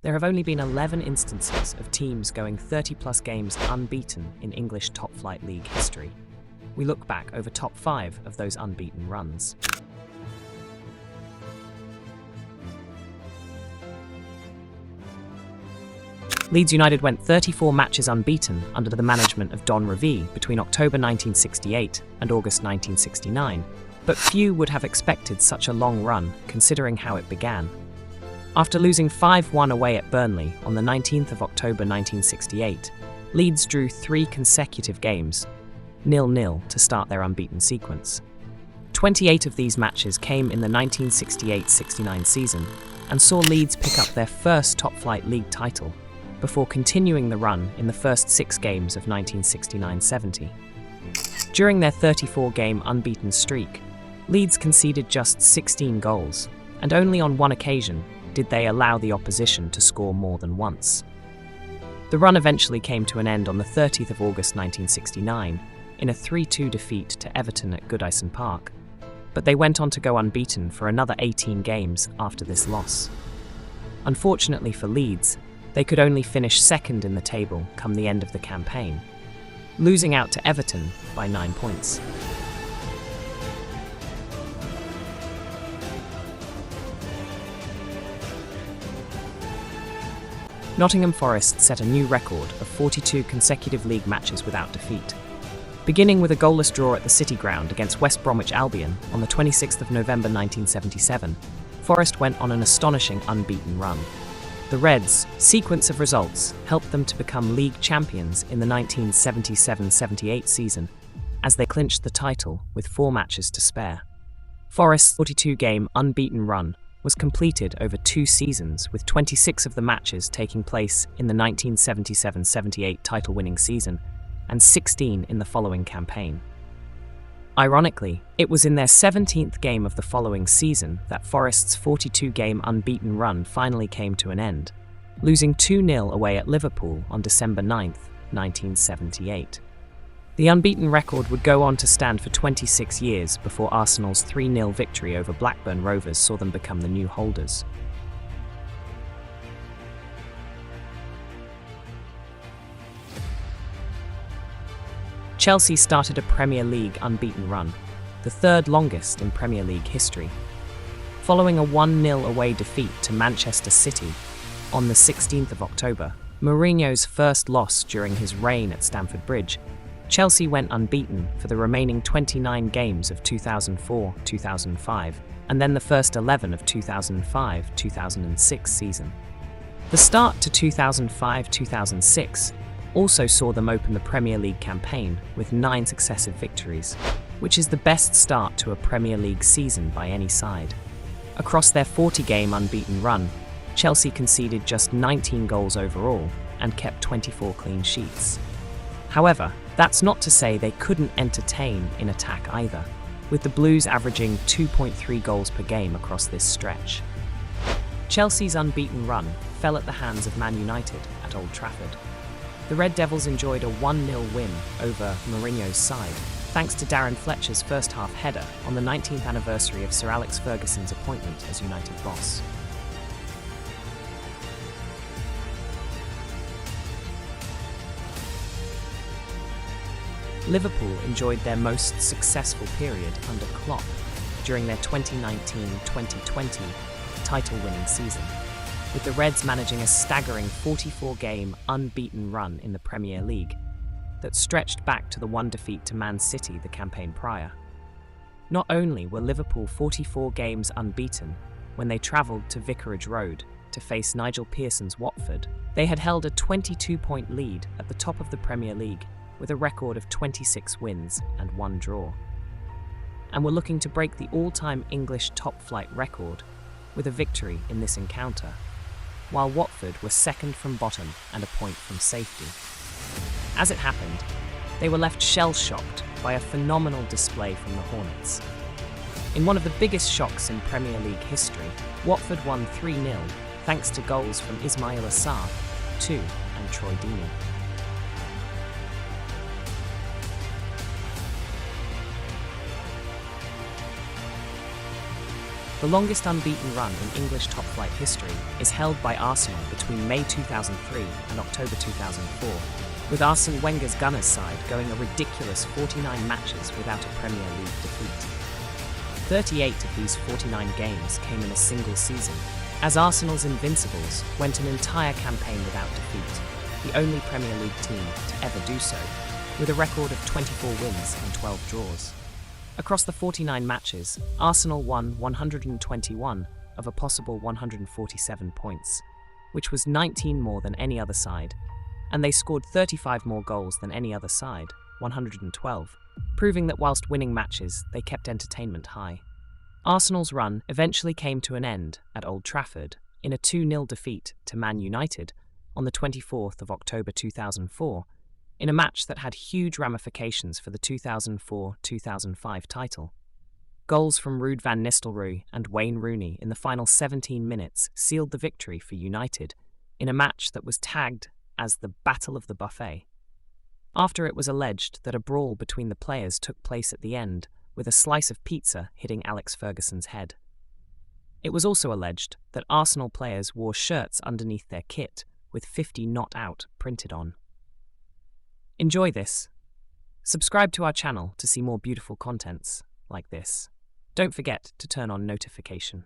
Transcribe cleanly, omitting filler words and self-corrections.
There have only been 11 instances of teams going 30-plus games unbeaten in English top-flight league history. We look back over top 5 of those unbeaten runs. Leeds United went 34 matches unbeaten under the management of Don Revie between October 1968 and August 1969, but few would have expected such a long run considering how it began. After losing 5-1 away at Burnley on the 19th of October 1968, Leeds drew 3 consecutive games, 0-0 to start their unbeaten sequence. 28 of these matches came in the 1968-69 season and saw Leeds pick up their first top-flight league title, before continuing the run in the first 6 games of 1969-70. During their 34-game unbeaten streak, Leeds conceded just 16 goals, and only on one occasion did they allow the opposition to score more than once. The run eventually came to an end on the 30th of August 1969 in a 3-2 defeat to Everton at Goodison Park, but they went on to go unbeaten for another 18 games after this loss. Unfortunately for Leeds, they could only finish second in the table come the end of the campaign, losing out to Everton by 9 points. Nottingham Forest set a new record of 42 consecutive league matches without defeat. Beginning with a goalless draw at the City Ground against West Bromwich Albion on the 26th of November 1977, Forest went on an astonishing unbeaten run. The Reds' sequence of results helped them to become league champions in the 1977-78 season, as they clinched the title with 4 matches to spare. Forest's 42-game unbeaten run was completed over 2 seasons, with 26 of the matches taking place in the 1977-78 title-winning season and 16 in the following campaign. Ironically, it was in their 17th game of the following season that Forest's 42-game unbeaten run finally came to an end, losing 2-0 away at Liverpool on December 9, 1978. The unbeaten record would go on to stand for 26 years before Arsenal's 3-0 victory over Blackburn Rovers saw them become the new holders. Chelsea started a Premier League unbeaten run, the 3rd longest in Premier League history. Following a 1-0 away defeat to Manchester City on the 16th of October, Mourinho's first loss during his reign at Stamford Bridge, Chelsea went unbeaten for the remaining 29 games of 2004-2005 and then the first 11 of 2005-2006 season. The start to 2005-2006 also saw them open the Premier League campaign with 9 successive victories, which is the best start to a Premier League season by any side. Across their 40-game unbeaten run, Chelsea conceded just 19 goals overall and kept 24 clean sheets. However, that's not to say they couldn't entertain in attack either, with the Blues averaging 2.3 goals per game across this stretch. Chelsea's unbeaten run fell at the hands of Man United at Old Trafford. The Red Devils enjoyed a 1-0 win over Mourinho's side, thanks to Darren Fletcher's first-half header on the 19th anniversary of Sir Alex Ferguson's appointment as United boss. Liverpool enjoyed their most successful period under Klopp during their 2019-2020 title-winning season, with the Reds managing a staggering 44-game unbeaten run in the Premier League that stretched back to the 1 defeat to Man City the campaign prior. Not only were Liverpool 44 games unbeaten when they travelled to Vicarage Road to face Nigel Pearson's Watford, they had held a 22-point lead at the top of the Premier League with a record of 26 wins and 1 draw, and were looking to break the all-time English top-flight record with a victory in this encounter, while Watford were second from bottom and a point from safety. As it happened, they were left shell-shocked by a phenomenal display from the Hornets. In one of the biggest shocks in Premier League history, Watford won 3-0 thanks to goals from Ismail Assar, 2, and Troy Deeney. The longest unbeaten run in English top-flight history is held by Arsenal between May 2003 and October 2004, with Arsene Wenger's Gunners side going a ridiculous 49 matches without a Premier League defeat. 38 of these 49 games came in a single season, as Arsenal's Invincibles went an entire campaign without defeat, the only Premier League team to ever do so, with a record of 24 wins and 12 draws. Across the 49 matches, Arsenal won 121 of a possible 147 points, which was 19 more than any other side, and they scored 35 more goals than any other side, 112, proving that whilst winning matches, they kept entertainment high. Arsenal's run eventually came to an end at Old Trafford in a 2-0 defeat to Man United on the 24th of October 2004, in a match that had huge ramifications for the 2004-2005 title. Goals from Ruud van Nistelrooy and Wayne Rooney in the final 17 minutes sealed the victory for United in a match that was tagged as the Battle of the Buffet, after it was alleged that a brawl between the players took place at the end, with a slice of pizza hitting Alex Ferguson's head. It was also alleged that Arsenal players wore shirts underneath their kit with 50 not out printed on. Enjoy this. Subscribe to our channel to see more beautiful contents like this. Don't forget to turn on notification.